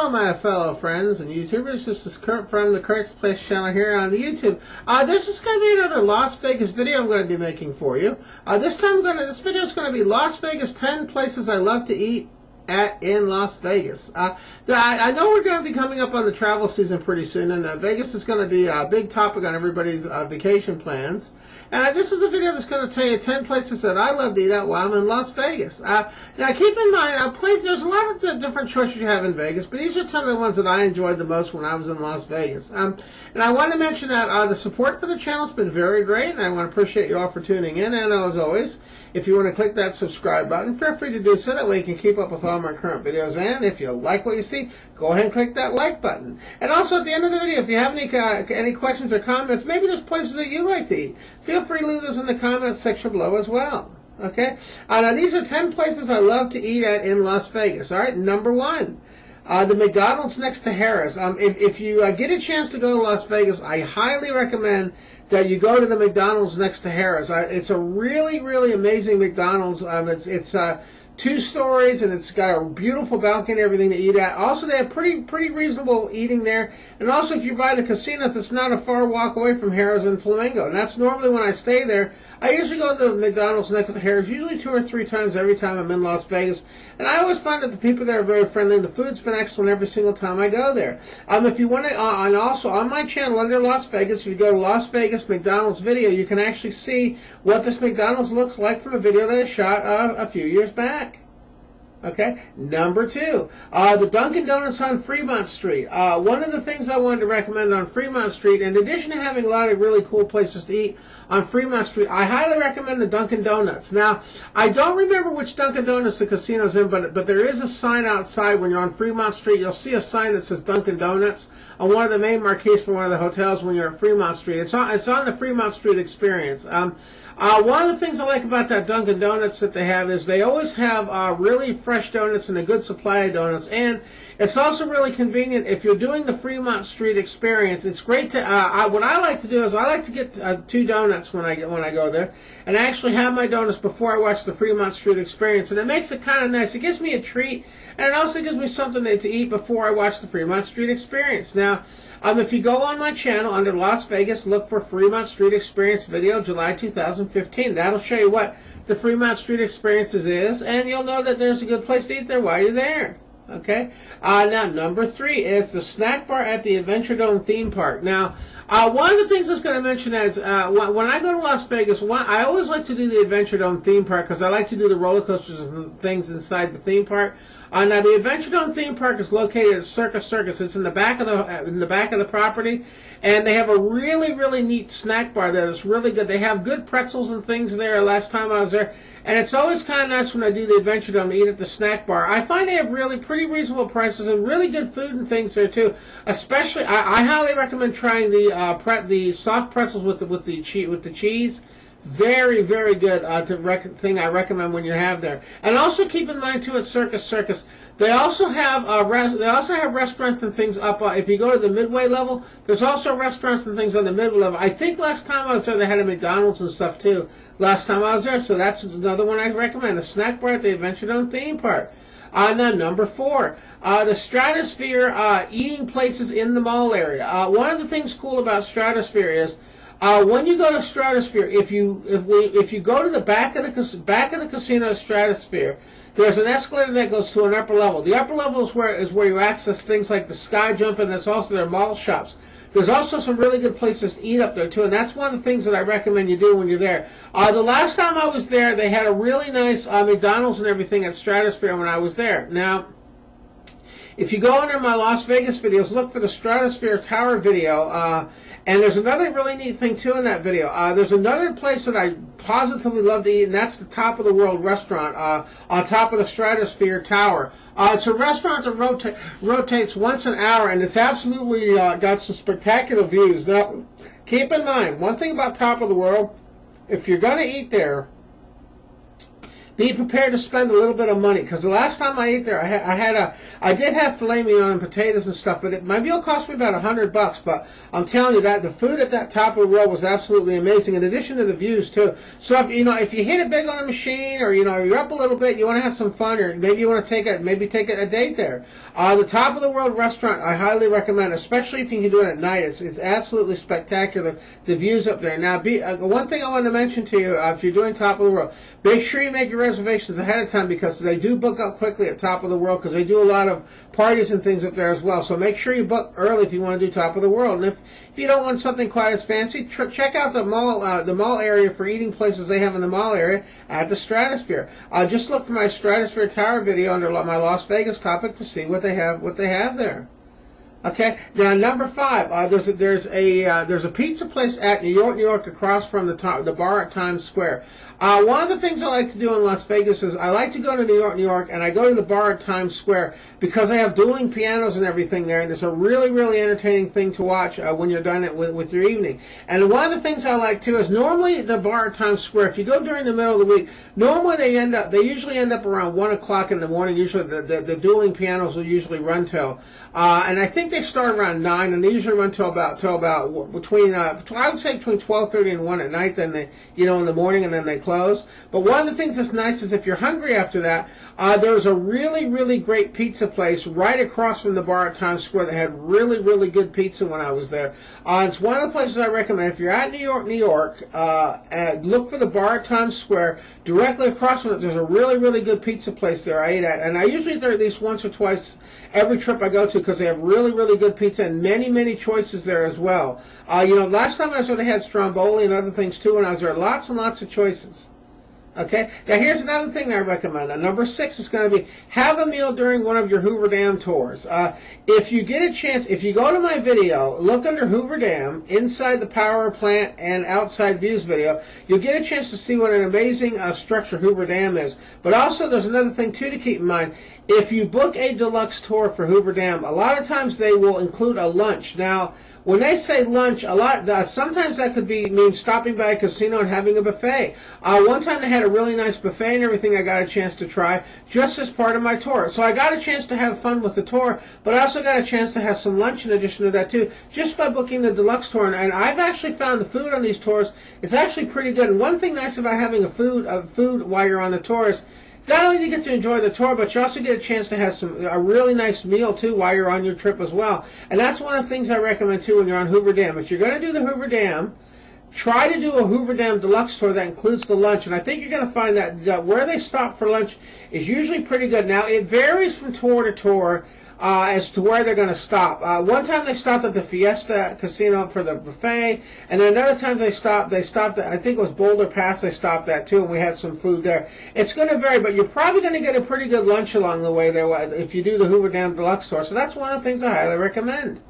Hello, my fellow friends and YouTubers. This is Kurt from the Kurt's Place channel here on the YouTube. This is going to be another Las Vegas video I'm going to be making for you. This video is going to be Las Vegas 10 places I love to eat in Las Vegas. I know we're going to be coming up on the travel season pretty soon, and Vegas is going to be a big topic on everybody's vacation plans. And this is a video that's going to tell you 10 places that I love to eat at while I'm in Las Vegas. Now, keep in mind, there's a lot of different choices you have in Vegas, but these are 10 of the ones that I enjoyed the most when I was in Las Vegas. And I want to mention that the support for the channel has been very great, and I want to appreciate you all for tuning in. And as always, if you want to click that subscribe button, feel free to do so. That way you can keep up with all my current videos. And if you like what you see, go ahead and click that like button. And also at the end of the video, if you have any questions or comments, maybe there's places that you like to eat, feel free to leave those in the comments section below as well. Okay? Now these are 10 places I love to eat at in Las Vegas. All right, number 1. The McDonald's next to Harrah's. If you get a chance to go to Las Vegas, I highly recommend that you go to the McDonald's next to Harrah's. It's a really, really amazing McDonald's. It's 2 stories, and it's got a beautiful balcony and everything to eat at. Also, they have pretty reasonable eating there. And also, if you buy the casinos, it's not a far walk away from Harrah's and Flamingo. And that's normally when I stay there. I usually go to the McDonald's next to Harrah's, usually 2 or 3 times every time I'm in Las Vegas. And I always find that the people there are very friendly, and the food's been excellent every single time I go there. If you want to, and also on my channel under Las Vegas, if you go to Las Vegas McDonald's video, you can actually see what this McDonald's looks like from a video that I shot a few years back. Okay, number 2, the Dunkin Donuts on Fremont Street. One of the things I wanted to recommend on Fremont Street, in addition to having a lot of really cool places to eat on Fremont Street, I highly recommend the Dunkin Donuts. Now, I don't remember which Dunkin Donuts the casino's in, but there is a sign outside when you're on Fremont Street. You'll see a sign that says Dunkin Donuts on one of the main marquees for one of the hotels when you're at Fremont Street. It's on the Fremont Street Experience. One of the things I like about that Dunkin Donuts that they have is they always have really fresh donuts and a good supply of donuts, and it's also really convenient if you're doing the Fremont Street Experience. It's great to what I like to do is I like to get 2 donuts when I go there, and I actually have my donuts before I watch the Fremont Street Experience, and it makes it kind of nice. It gives me a treat, and it also gives me something to eat before I watch the Fremont Street Experience. Now, if you go on my channel under Las Vegas, look for Fremont Street Experience video, July 2015. That'll show you what the Fremont Street Experience is, and you'll know that there's a good place to eat there while you're there. Okay. Now, number 3 is the snack bar at the Adventure Dome theme park. Now, one of the things I was going to mention is when I go to Las Vegas, I always like to do the Adventure Dome theme park because I like to do the roller coasters and things inside the theme park. Now, the Adventure Dome theme park is located at Circus. It's in the back of the property, and they have a really, really neat snack bar that is really good. They have good pretzels and things there. Last time I was there. And it's always kind of nice when I do the Adventure Dome to eat at the snack bar. I find they have really pretty reasonable prices and really good food and things there too. Especially, I highly recommend trying the soft pretzels with the cheese. Very, very good thing I recommend when you have there. And also keep in mind too at Circus, they also have restaurants and things up. If you go to the midway level, there's also restaurants and things on the midway level. I think last time I was there, they had a McDonald's and stuff too. Last time I was there, so that's another one I recommend. A snack bar at the Adventure Dome theme park. Now, number 4, the Stratosphere eating places in the mall area. One of the things cool about Stratosphere is when you go to Stratosphere, if you go to the back of the casino Stratosphere, there's an escalator that goes to an upper level. The upper level is where you access things like the sky jump, and there's also their mall shops. There's also some really good places to eat up there, too, and that's one of the things that I recommend you do when you're there. The last time I was there, they had a really nice McDonald's and everything at Stratosphere when I was there. Now, if you go under my Las Vegas videos, look for the Stratosphere Tower video, and there's another really neat thing, too, in that video. There's another place that I positively love to eat, and that's the Top of the World restaurant on top of the Stratosphere Tower. It's a restaurant that rotates once an hour, and it's absolutely got some spectacular views. Now, keep in mind, one thing about Top of the World, if you're going to eat there, be prepared to spend a little bit of money, because the last time I ate there, I did have filet mignon and potatoes and stuff, but my meal cost me about $100. But I'm telling you that the food at that top of the world was absolutely amazing, in addition to the views too. So if you hit it big on a machine, or you're up a little bit, you want to have some fun, or maybe you want to take a date there. The Top of the World restaurant, I highly recommend, especially if you can do it at night. It's absolutely spectacular, the views up there. Now, one thing I want to mention to you, if you're doing Top of the World, make sure you make your reservations ahead of time, because they do book up quickly at Top of the World, because they do a lot of parties and things up there as well. So make sure you book early if you want to do Top of the World. And if you don't want something quite as fancy, check out the mall area for eating places they have in the mall area at the Stratosphere. Just look for my Stratosphere Tower video under my Las Vegas topic to see what they have there. Okay, now number 5, there's a pizza place at New York, across from the bar at Times Square. One of the things I like to do in Las Vegas is I like to go to New York, and I go to the bar at Times Square because they have dueling pianos and everything there, and it's a really, really entertaining thing to watch when you're done with your evening. And one of the things I like too is normally the bar at Times Square, if you go during the middle of the week, normally they usually end up around 1 o'clock in the morning. Usually the dueling pianos will usually run till. And I think they start around 9, and they usually run till about between I would say between 12:30 and 1 at night. Then they in the morning, and then they close. But one of the things that's nice is if you're hungry after that, there's a really, really great pizza place right across from the bar at Times Square that had really, really good pizza when I was there. It's one of the places I recommend. If you're at New York, look for the bar at Times Square. Directly across from it, there's a really, really good pizza place there I ate at. And I usually eat there at least once or twice every trip I go to, because they have really, really good pizza and many, many choices there as well. Last time I was there, they had stromboli and other things too, and I was there, lots and lots of choices. Okay, now here's another thing I recommend. Number 6 is going to be have a meal during one of your Hoover Dam tours. If you get a chance, if you go to my video, look under Hoover Dam, inside the power plant and outside views video, you'll get a chance to see what an amazing structure Hoover Dam is. But also there's another thing too to keep in mind. If you book a deluxe tour for Hoover Dam, a lot of times they will include a lunch. Now, when they say lunch, sometimes that could mean stopping by a casino and having a buffet. One time they had a really nice buffet and everything I got a chance to try just as part of my tour. So I got a chance to have fun with the tour, but I also got a chance to have some lunch in addition to that too, just by booking the deluxe tour. And I've actually found the food on these tours is actually pretty good. And one thing nice about having a food while you're on the tour is not only do you get to enjoy the tour, but you also get a chance to have a really nice meal too while you're on your trip as well. And that's one of the things I recommend too when you're on Hoover Dam. If you're going to do the Hoover Dam, try to do a Hoover Dam deluxe tour that includes the lunch. And I think you're going to find that where they stop for lunch is usually pretty good. Now, it varies from tour to tour as to where they're going to stop. One time they stopped at the Fiesta Casino for the buffet, and then another time they stopped at, I think it was Boulder Pass they stopped at too, and we had some food there. It's going to vary, but you're probably going to get a pretty good lunch along the way there if you do the Hoover Dam Deluxe tour. So that's one of the things I highly recommend.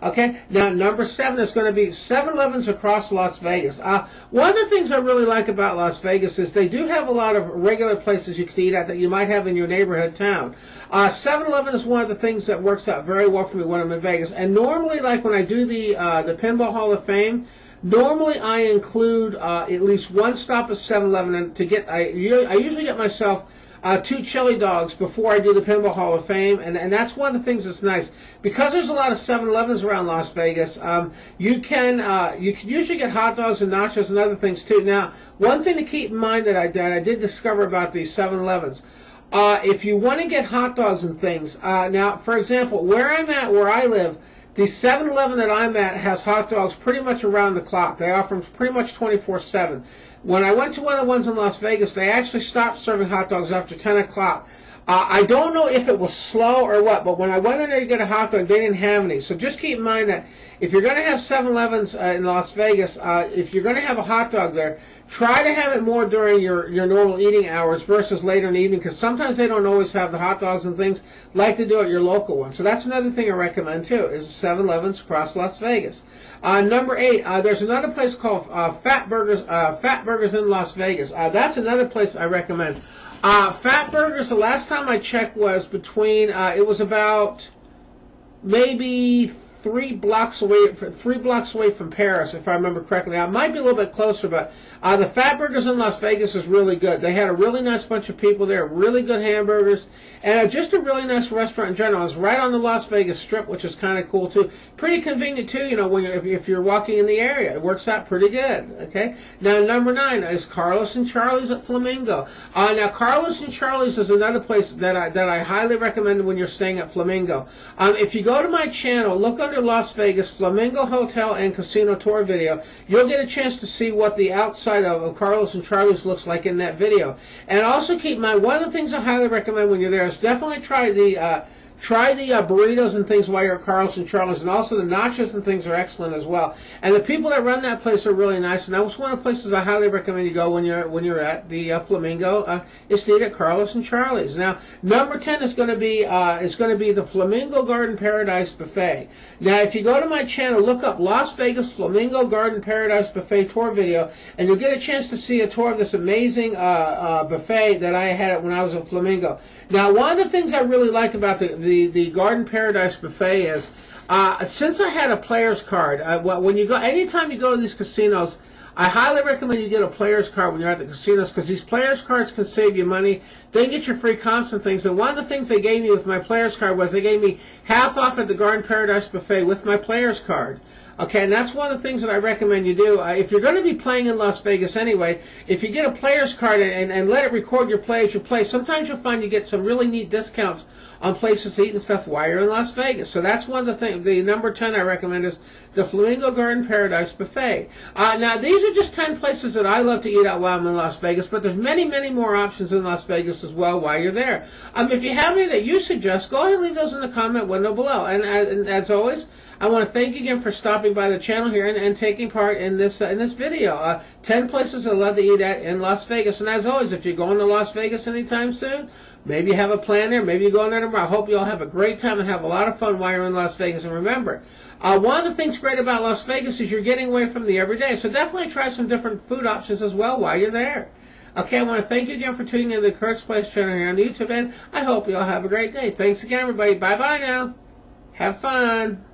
Okay, now number 7 is going to be 7-Elevens across Las Vegas. One of the things I really like about Las Vegas is they do have a lot of regular places you can eat at that you might have in your neighborhood town. 7-Eleven is one of the things that works out very well for me when I'm in Vegas. And normally, like when I do the Pinball Hall of Fame, normally I include at least one stop at 7-Eleven, and I usually get myself 2 chili dogs before I do the Pinball Hall of Fame, and that's one of the things that's nice. Because there's a lot of 7-Elevens around Las Vegas, you can usually get hot dogs and nachos and other things too. Now, one thing to keep in mind that I did discover about these 7-Elevens, if you want to get hot dogs and things, now, for example, where I live, the 7-Eleven that I'm at has hot dogs pretty much around the clock. They offer them pretty much 24/7. When I went to one of the ones in Las Vegas, they actually stopped serving hot dogs after 10 o'clock. I don't know if it was slow or what, but when I went in there to get a hot dog, they didn't have any. So just keep in mind that if you're going to have 7-Elevens in Las Vegas, if you're going to have a hot dog there, try to have it more during your normal eating hours versus later in the evening, because sometimes they don't always have the hot dogs and things like they do at your local one. So that's another thing I recommend too, is 7-Elevens across Las Vegas. Number 8, there's another place called Fat Burgers in Las Vegas. That's another place I recommend. Fat Burgers, the last time I checked was between, it was about maybe 3 blocks away from Paris, if I remember correctly. Now, it might be a little bit closer, but the Fat Burgers in Las Vegas is really good. They had a really nice bunch of people there, really good hamburgers, and just a really nice restaurant in general. It's right on the Las Vegas Strip, which is kind of cool too. Pretty convenient too, you know, when if you're walking in the area. It works out pretty good. Okay. Now, number 9 is Carlos and Charlie's at Flamingo. Now, Carlos and Charlie's is another place that I highly recommend when you're staying at Flamingo. If you go to my channel, look under Las Vegas Flamingo Hotel and Casino Tour video, you'll get a chance to see what the outside of Carlos and Charlie's looks like in that video. And also keep in mind, one of the things I highly recommend when you're there is definitely try the burritos and things while you're at Carlos and Charlie's, and also the nachos and things are excellent as well. And the people that run that place are really nice, and that was one of the places I highly recommend you go when you're at the Flamingo. Is to eat at Carlos and Charlie's. Now, number 10 is going to be the Flamingo Garden Paradise Buffet. Now, if you go to my channel, look up Las Vegas Flamingo Garden Paradise Buffet tour video, and you'll get a chance to see a tour of this amazing buffet that I had when I was at Flamingo. Now, one of the things I really like about the Garden Paradise Buffet is, since I had a player's card, anytime you go to these casinos, I highly recommend you get a player's card when you're at the casinos, because these player's cards can save you money. They get you free comps and things. And one of the things they gave me with my player's card was they gave me half off at the Garden Paradise Buffet with my player's card. Okay, and that's one of the things that I recommend you do. If you're going to be playing in Las Vegas anyway, if you get a player's card and let it record your play as you play, sometimes you'll find you get some really neat discounts on places to eat and stuff while you're in Las Vegas. So that's one of the things. The number 10 I recommend is the Flamingo Garden Paradise Buffet. Now, these are just 10 places that I love to eat at while I'm in Las Vegas, but there's many, many more options in Las Vegas as well while you're there. If you have any that you suggest, go ahead and leave those in the comment window below. And as always, I want to thank you again for stopping by the channel here and taking part in this video. 10 places I love to eat at in Las Vegas. And as always, if you're going to Las Vegas anytime soon, maybe you have a plan there, maybe you're going there tomorrow. I hope you all have a great time and have a lot of fun while you're in Las Vegas. And remember, one of the things great about Las Vegas is you're getting away from the everyday. So definitely try some different food options as well while you're there. Okay, I want to thank you again for tuning in to the Kurt's Place channel here on YouTube, and I hope you all have a great day. Thanks again, everybody. Bye-bye now. Have fun.